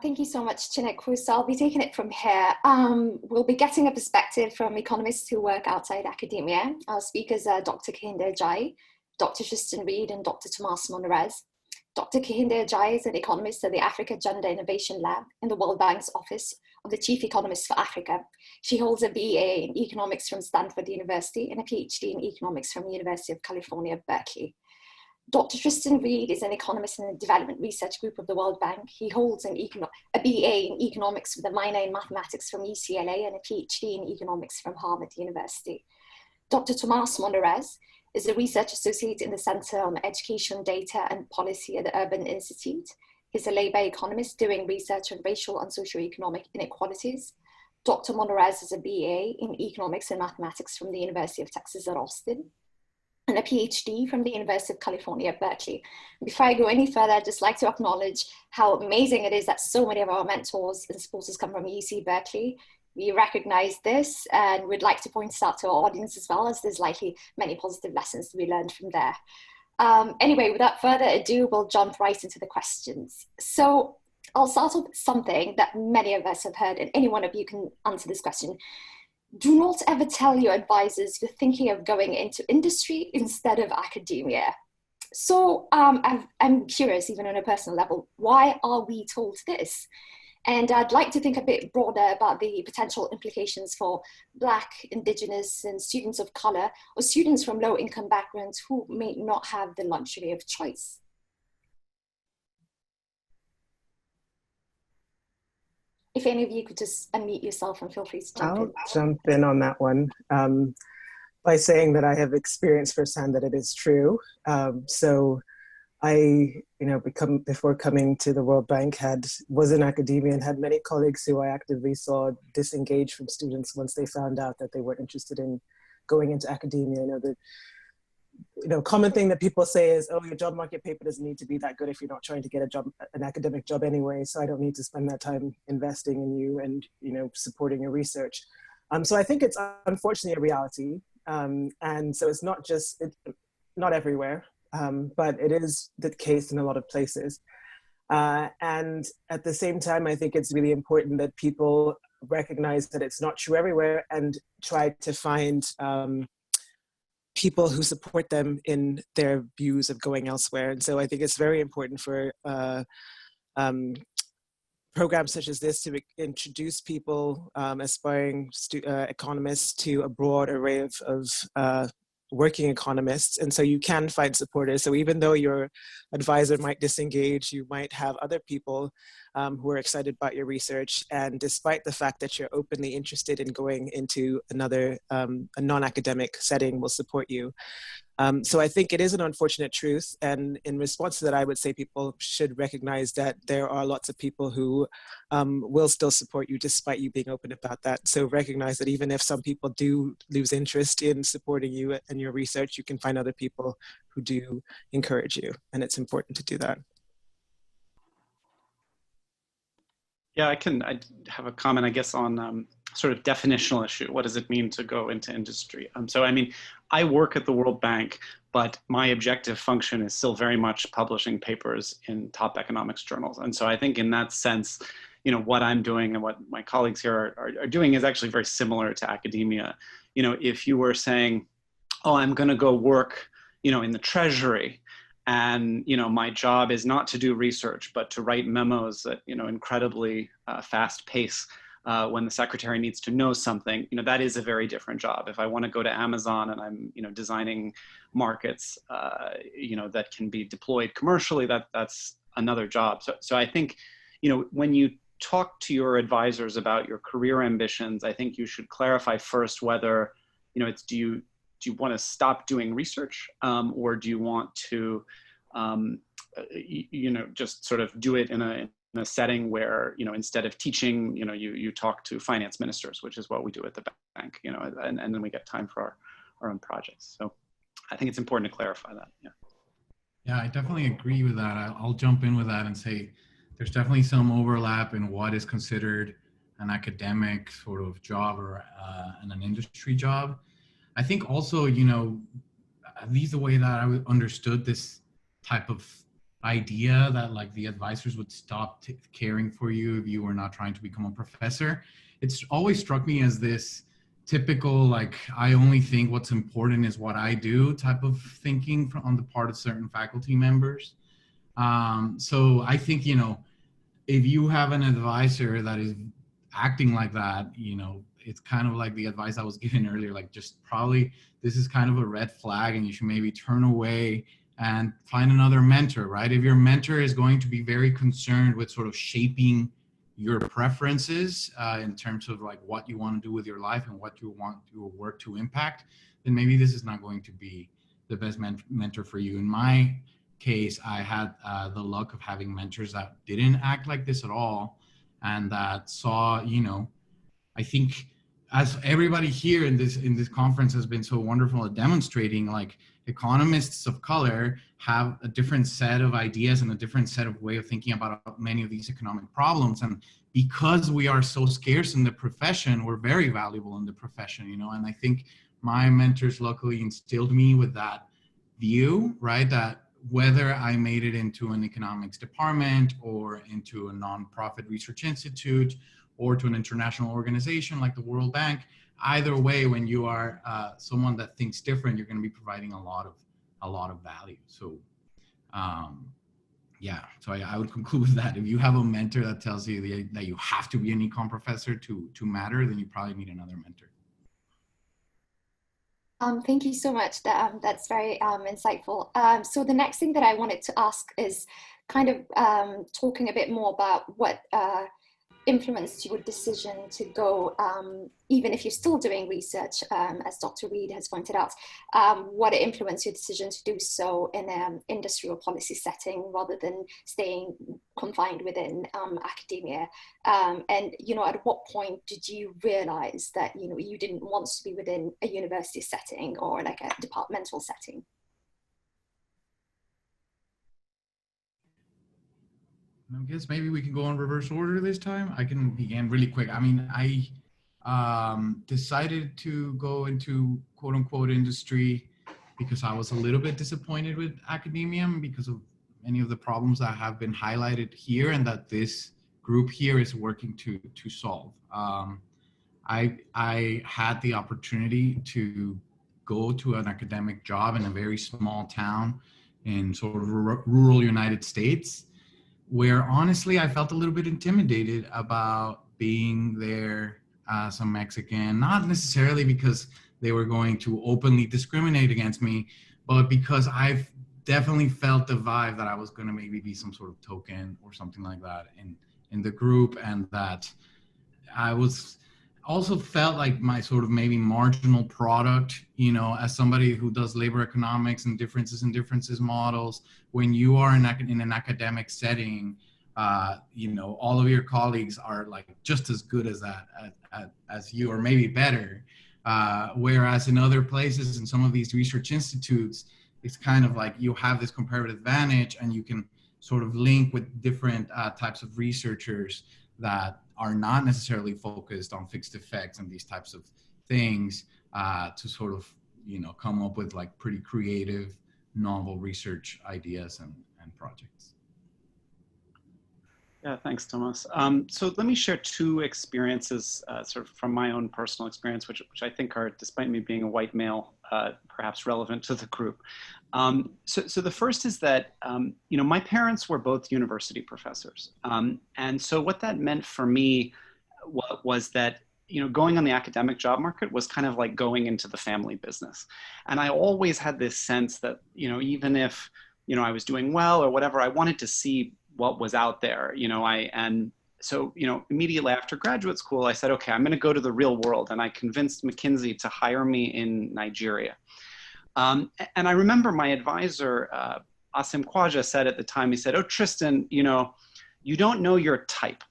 Thank you so much, Chinekwu. So I'll be taking it from here. We'll be getting a perspective from economists who work outside academia. Our speakers are Dr. Kehinde Ajayi, Dr. Tristan Reed, and Dr. Tomas Monarez. Dr. Kehinde Ajayi is an economist at the Africa Gender Innovation Lab in the World Bank's Office of the Chief Economist for Africa. She holds a BA in economics from Stanford University and a PhD in economics from the University of California, Berkeley. Dr. Tristan Reed is an economist in the Development Research Group of the World Bank. He holds a BA in economics with a minor in mathematics from UCLA and a PhD in economics from Harvard University. Dr. Tomas Monarez is a research associate in the Center on Education, Data and Policy at the Urban Institute. He's a labor economist doing research on racial and socioeconomic inequalities. Dr. Monarez is a BA in economics and mathematics from the University of Texas at Austin, and a PhD from the University of California, Berkeley. Before I go any further, I'd just like to acknowledge how amazing it is that so many of our mentors and supporters come from UC Berkeley. We recognize this and we'd like to point this out to our audience as well, as there's likely many positive lessons to be learned from there. Anyway, without further ado, we'll jump right into the questions. So I'll start with something that many of us have heard, and any one of you can answer this question. Do not ever tell your advisors you're thinking of going into industry instead of academia. So I'm curious, even on a personal level, why are we told this? And I'd like to think a bit broader about the potential implications for Black, Indigenous, and students of color, or students from low-income backgrounds who may not have the luxury of choice. If any of you could just unmute yourself and feel free to jump in. I'll jump in on that one by saying that I have experienced firsthand that it is true. So I, before coming to the World Bank, was in academia and had many colleagues who I actively saw disengage from students once they found out that they weren't interested in going into academia. Common thing that people say is, oh, your job market paper doesn't need to be that good if you're not trying to get a job, an academic job anyway, so I don't need to spend that time investing in you and, supporting your research. So I think it's unfortunately a reality. And so it's not just, not everywhere, but it is the case in a lot of places. And at the same time, I think it's really important that people recognize that it's not true everywhere and try to find people who support them in their views of going elsewhere. And so I think it's very important for programs such as this to introduce people, aspiring economists, to a broad array of working economists. And so you can find supporters. So even though your advisor might disengage, you might have other people who are excited about your research. And despite the fact that you're openly interested in going into another, a non-academic setting, will support you. So I think it is an unfortunate truth. And in response to that, I would say people should recognize that there are lots of people who will still support you despite you being open about that. So recognize that even if some people do lose interest in supporting you and your research, you can find other people who do encourage you. And it's important to do that. Yeah, I have a comment, I guess, on sort of definitional issue. What does it mean to go into industry? So, I mean, I work at the World Bank, but my objective function is still very much publishing papers in top economics journals. And so I think in that sense, what I'm doing and what my colleagues here are doing is actually very similar to academia. If you were saying, oh, I'm going to go work, in the Treasury, and my job is not to do research, but to write memos at incredibly fast pace when the secretary needs to know something. That is a very different job. If I want to go to Amazon and I'm designing markets that can be deployed commercially, that's another job. So I think when you talk to your advisors about your career ambitions, I think you should clarify first whether it's do you want to stop doing research, or do you want to, just sort of do it in a setting where, instead of teaching, you talk to finance ministers, which is what we do at the bank, and then we get time for our own projects. So I think it's important to clarify that. Yeah. Yeah, I definitely agree with that. I'll jump in with that and say there's definitely some overlap in what is considered an academic sort of job or an industry job. I think also, at least the way that I understood this type of idea that like the advisors would stop caring for you if you were not trying to become a professor. It's always struck me as this typical, like, I only think what's important is what I do type of thinking on the part of certain faculty members. So I think, you know, if you have an advisor that is acting like that, you know, it's kind of like the advice I was given earlier, like just probably this is kind of a red flag and you should maybe turn away and find another mentor, right? If your mentor is going to be very concerned with sort of shaping your preferences in terms of like what you want to do with your life and what you want your work to impact, then maybe this is not going to be the best mentor for you. In my case, I had the luck of having mentors that didn't act like this at all and that saw, you know, I think as everybody here in this conference has been so wonderful at demonstrating, like economists of color have a different set of ideas and a different set of way of thinking about many of these economic problems. And because we are so scarce in the profession, we're very valuable in the profession, you know, and I think my mentors luckily instilled me with that view, right? That whether I made it into an economics department or into a nonprofit research institute or to an international organization like the World Bank, either way, when you are someone that thinks different, you're going to be providing a lot of value. So, yeah. So I would conclude with that. If you have a mentor that tells you that you have to be an econ professor to matter, then you probably need another mentor. Thank you so much. That's very insightful. So the next thing that I wanted to ask is kind of talking a bit more about what influenced your decision to go, even if you're still doing research, as Dr. Reed has pointed out, what influenced your decision to do so in an industry or policy setting rather than staying confined within academia? And, you know, at what point did you realize that, you know, you didn't want to be within a university setting or like a departmental setting? I guess maybe we can go in reverse order this time. I can begin really quick. I mean, I decided to go into quote unquote industry because I was a little bit disappointed with academia because of many of the problems that have been highlighted here and that this group here is working to solve. I had the opportunity to go to an academic job in a very small town in sort of rural United States, where honestly I felt a little bit intimidated about being there as a Mexican, not necessarily because they were going to openly discriminate against me, but because I've definitely felt the vibe that I was going to maybe be some sort of token or something like that in the group, and that I was also felt like my sort of maybe marginal product, you know, as somebody who does labor economics and differences models. When you are in an academic setting, you know, all of your colleagues are like just as good as that, as you, or maybe better. Whereas in other places, in some of these research institutes, it's kind of like you have this comparative advantage and you can sort of link with different types of researchers that are not necessarily focused on fixed effects and these types of things to sort of, you know, come up with like pretty creative, novel research ideas and projects. Yeah, thanks, Thomas. So let me share two experiences sort of from my own personal experience, which I think are, despite me being a white male, perhaps relevant to the group. So the first is that, you know, my parents were both university professors. And so what that meant for me was that, you know, going on the academic job market was kind of like going into the family business. And I always had this sense that, you know, even if, you know, I was doing well or whatever, I wanted to see what was out there, you know. And so, you know, immediately after graduate school, I said, okay, I'm going to go to the real world. And I convinced McKinsey to hire me in Nigeria. And I remember my advisor, Asim Khwaja, said at the time, he said, oh, Tristan, you know, you don't know your type.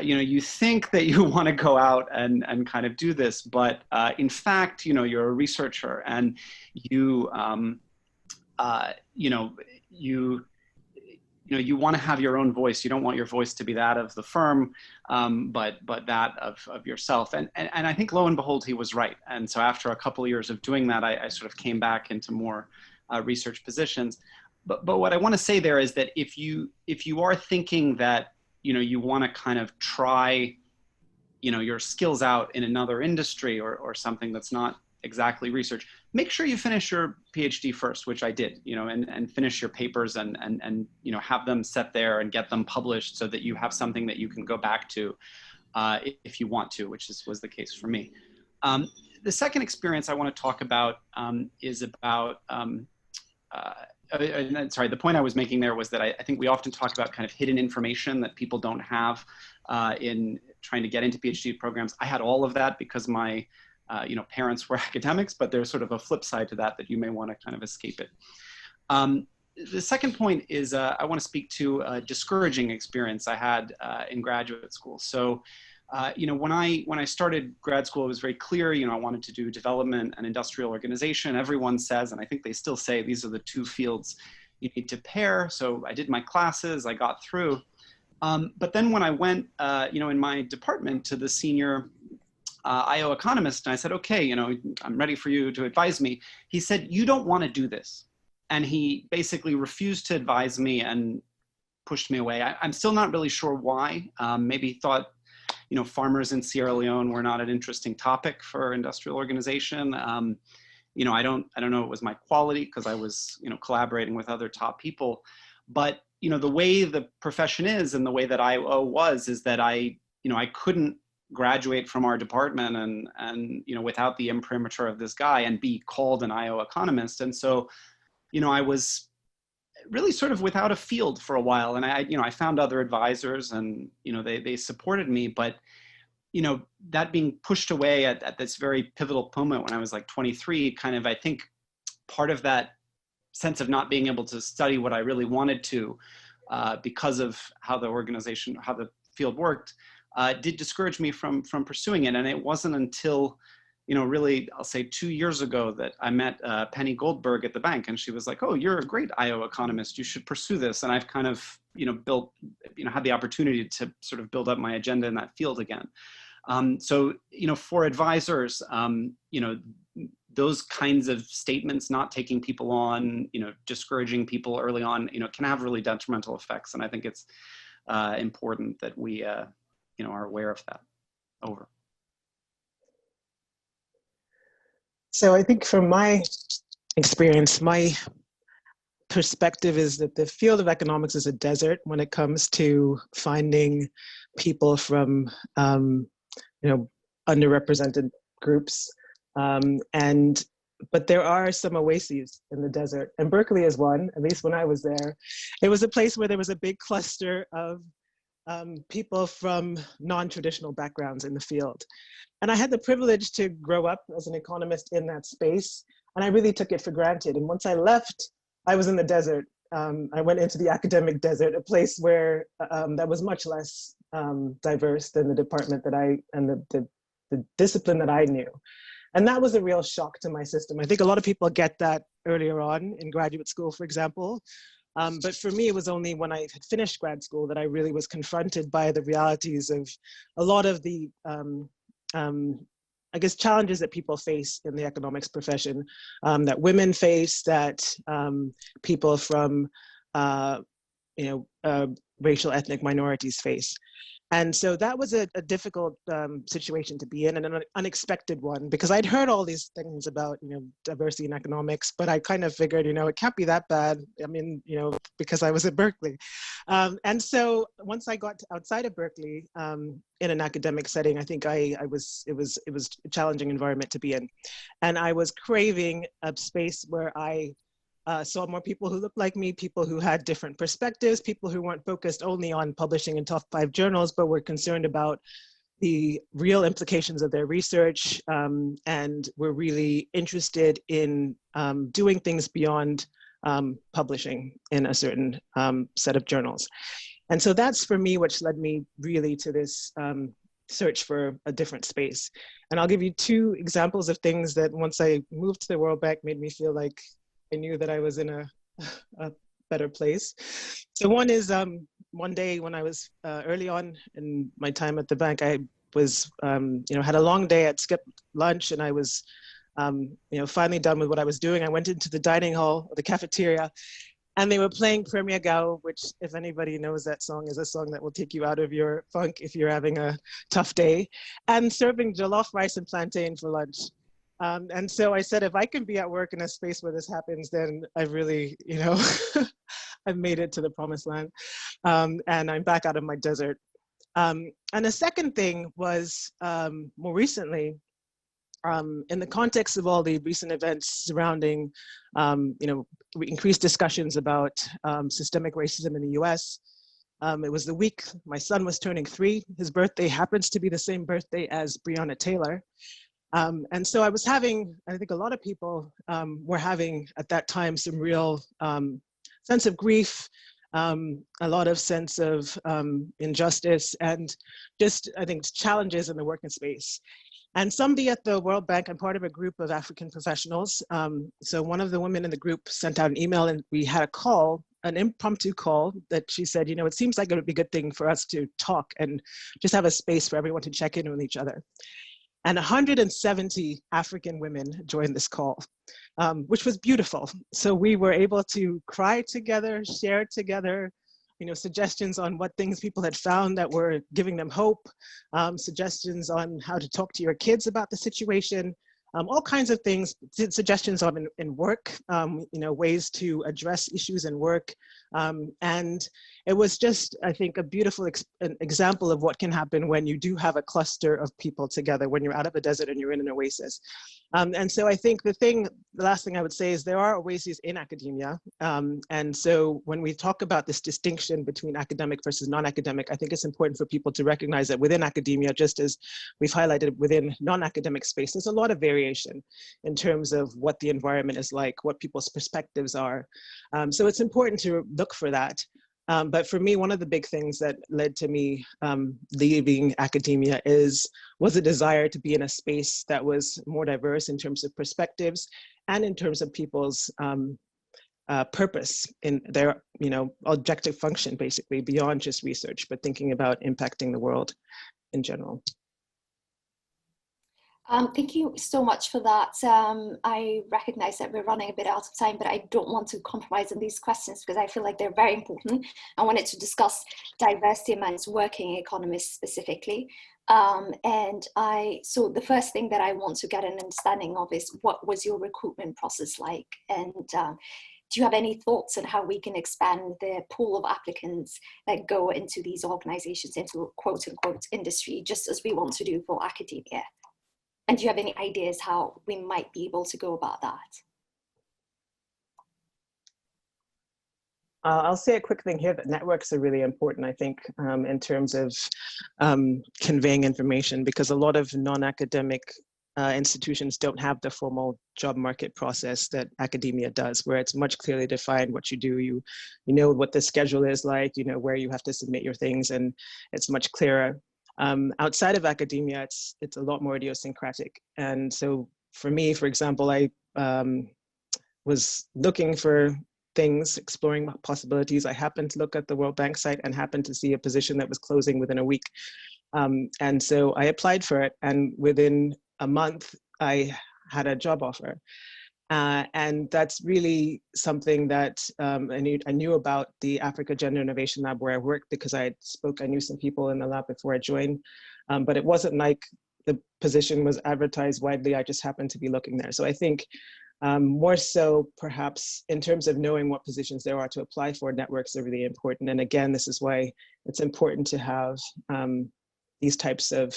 You know, you think that you want to go out and kind of do this, but in fact, you know, you're a researcher and you, you know, you want to have your own voice. You don't want your voice to be that of the firm, but that of yourself. And I think lo and behold, he was right. And so after a couple of years of doing that, I sort of came back into more research positions. but what I want to say there is that if you are thinking that, you want to kind of try, your skills out in another industry or something that's not exactly research, make sure you finish your PhD first, which I did, and finish your papers and have them set there and get them published so that you have something that you can go back to if you want to, which was the case for me. The second experience I want to talk about is about, sorry, the point I was making there was that I think we often talk about kind of hidden information that people don't have in trying to get into PhD programs. I had all of that because my parents were academics, but there's sort of a flip side to that you may want to kind of escape it. The second point is I want to speak to a discouraging experience I had in graduate school. So, when I started grad school, it was very clear, I wanted to do development and industrial organization. Everyone says, and I think they still say, these are the two fields you need to pair. So I did my classes, I got through. But then when I went, in my department to the senior IO economist, and I said, okay, I'm ready for you to advise me. He said, you don't want to do this. And he basically refused to advise me and pushed me away. I'm still not really sure why. Maybe he thought, farmers in Sierra Leone were not an interesting topic for industrial organization. I don't know it was my quality because I was, collaborating with other top people. But, the way the profession is and the way that IO was is that I couldn't graduate from our department and without the imprimatur of this guy and be called an IO economist. And so, I was really sort of without a field for a while. And I found other advisors and, they supported me, but, that being pushed away at this very pivotal moment when I was like 23, kind of, I think part of that sense of not being able to study what I really wanted to, because of how the field worked, did discourage me from pursuing it. And it wasn't until, really, I'll say 2 years ago that I met Penny Goldberg at the bank, and she was like, oh, you're a great IO economist, you should pursue this. And I've kind of, built, had the opportunity to sort of build up my agenda in that field again. So, for advisors, those kinds of statements, not taking people on, discouraging people early on, can have really detrimental effects. And I think it's important that we, are aware of that. Over. So I think from my experience, my perspective is that the field of economics is a desert when it comes to finding people from, underrepresented groups. But there are some oases in the desert, and Berkeley is one, at least when I was there. It was a place where there was a big cluster of people from non-traditional backgrounds in the field. And I had the privilege to grow up as an economist in that space, and I really took it for granted. And once I left, I was in the desert. I went into the academic desert, a place where that was much less diverse than the department that and the discipline that I knew. And that was a real shock to my system. I think a lot of people get that earlier on in graduate school, for example. But for me, it was only when I had finished grad school that I really was confronted by the realities of a lot of the, I guess, challenges that people face in the economics profession, that women face, that people from, racial ethnic minorities face. And so that was a difficult situation to be in, and an unexpected one, because I'd heard all these things about, diversity in economics, but I kind of figured, it can't be that bad. I mean, because I was at Berkeley. And so once I got outside of Berkeley in an academic setting, I think it was a challenging environment to be in. And I was craving a space where I saw more people who looked like me, people who had different perspectives, people who weren't focused only on publishing in top 5 journals, but were concerned about the real implications of their research, and were really interested in doing things beyond publishing in a certain set of journals. And so that's for me, which led me really to this search for a different space. And I'll give you 2 examples of things that once I moved to the World Bank made me feel like I knew that I was in a better place. So one is one day when I was early on in my time at the bank, I was, had a long day. I'd skipped lunch, and I was, finally done with what I was doing. I went into the dining hall, or the cafeteria, And they were playing Premier Gao, which, if anybody knows that song, is a song that will take you out of your funk if you're having a tough day, and serving jollof rice and plantain for lunch. And so I said, if I can be at work in a space where this happens, then I really, I've made it to the promised land. And I'm back out of my desert. And the second thing was more recently, in the context of all the recent events surrounding, increased discussions about systemic racism in the US. It was the week my son was turning 3. His birthday happens to be the same birthday as Breonna Taylor. And so I was having, I think a lot of people were having at that time some real sense of grief, a lot of sense of injustice, and just, I think, challenges in the working space. And somebody at the World Bank, I'm part of a group of African professionals. So one of the women in the group sent out an email, and we had a call, an impromptu call, that she said, it seems like it would be a good thing for us to talk and just have a space for everyone to check in with each other. And 170 African women joined this call, which was beautiful. So we were able to cry together, share together, suggestions on what things people had found that were giving them hope, suggestions on how to talk to your kids about the situation, all kinds of things, suggestions on in work, ways to address issues in work. And it was just, I think, a beautiful example of what can happen when you do have a cluster of people together, when you're out of a desert and you're in an oasis. And so I think the last thing I would say is there are oases in academia. And so when we talk about this distinction between academic versus non-academic, I think it's important for people to recognize that within academia, just as we've highlighted within non-academic space, there's a lot of variation in terms of what the environment is like, what people's perspectives are. So it's important to look for that. But for me, one of the big things that led to me leaving academia was a desire to be in a space that was more diverse in terms of perspectives and in terms of people's purpose in their objective function, basically, beyond just research, but thinking about impacting the world in general. Thank you so much for that. I recognize that we're running a bit out of time, but I don't want to compromise on these questions because I feel like they're very important. I wanted to discuss diversity amongst working economists specifically. So the first thing that I want to get an understanding of is, what was your recruitment process like? And do you have any thoughts on how we can expand the pool of applicants that go into these organizations, into quote unquote industry, just as we want to do for academia? And do you have any ideas how we might be able to go about that? I'll say a quick thing here that networks are really important, I think, in terms of conveying information, because a lot of non-academic institutions don't have the formal job market process that academia does, where it's much clearly defined what you do. You know what the schedule is like, you know where you have to submit your things, and it's much clearer. Outside of academia, it's a lot more idiosyncratic. And so for me, for example, I was looking for things, exploring possibilities. I happened to look at the World Bank site and happened to see a position that was closing within a week. And so I applied for it, and within a month, I had a job offer. And that's really something that I knew about the Africa Gender Innovation Lab where I worked, because I knew some people in the lab before I joined, but it wasn't like the position was advertised widely. I just happened to be looking there. So I think more so perhaps in terms of knowing what positions there are to apply for, networks are really important. And again, this is why it's important to have these types of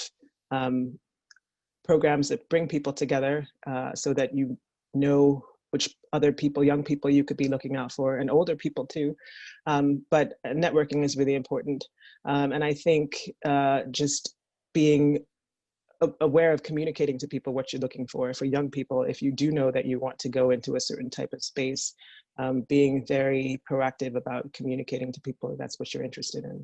programs that bring people together so that you know which other people, young people you could be looking out for, and older people too. But networking is really important. And I think just being aware of communicating to people what you're looking for young people, if you do know that you want to go into a certain type of space, being very proactive about communicating to people if that's what you're interested in.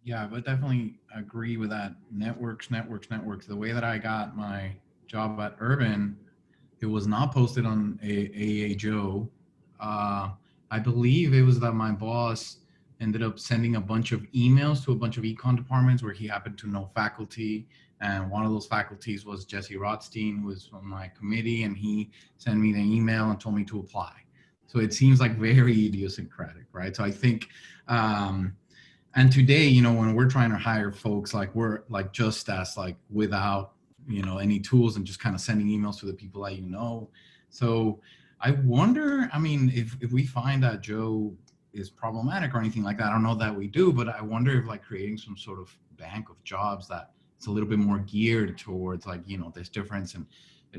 Yeah, but definitely agree with that. Networks. The way that I got my job at Urban, it was not posted on AAJO. I believe it was that my boss ended up sending a bunch of emails to a bunch of econ departments where he happened to know faculty And one of those faculties was Jesse Rothstein, who was on my committee, and he sent me the email and told me to apply. So it seems like very idiosyncratic, right? So I think, and today, you know, when we're trying to hire folks, like we're like just as like without, you know, any tools and just kind of sending emails to the people that you know. So I wonder, I mean, if we find that Joe is problematic or anything like that, I don't know that we do, but I wonder if like creating some sort of bank of jobs that it's a little bit more geared towards like, you know, this difference in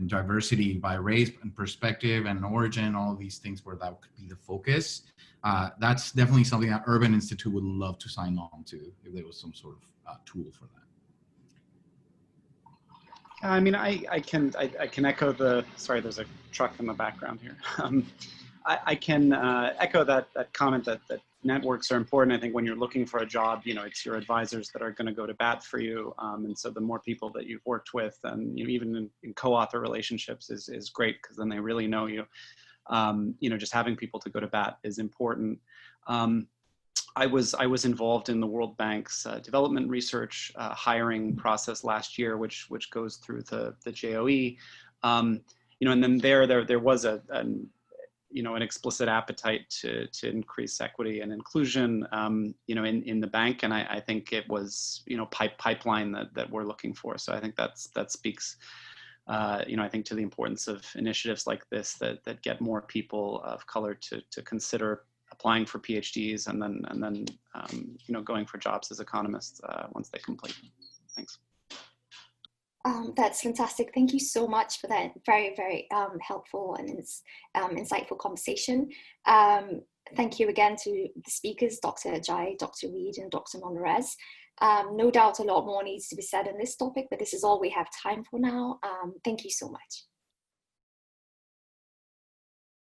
diversity by race and perspective and origin, all of these things where that could be the focus. That's definitely something that Urban Institute would love to sign on to if there was some sort of tool for that. I mean, I can echo the, sorry, there's a truck in the background here. I can echo that comment that networks are important. I think when you're looking for a job, you know, it's your advisors that are going to go to bat for you. And so the more people that you've worked with, and you know, even in co-author relationships is great, because then they really know you. You know, just having people to go to bat is important. I was involved in the World Bank's development research hiring process last year, which goes through the JOE. You know, and then there was you know, an explicit appetite to increase equity and inclusion, you know, in the bank, and I think it was, you know, pipeline that we're looking for. So I think that speaks, you know, I think to the importance of initiatives like this that get more people of color to consider applying for PhDs and then you know, going for jobs as economists once they complete them. Thanks. That's fantastic. Thank you so much for that very, very helpful and insightful conversation. Thank you again to the speakers, Dr. Ajayi, Dr. Reed, and Dr. Monrez. No doubt a lot more needs to be said on this topic, but this is all we have time for now. Thank you so much.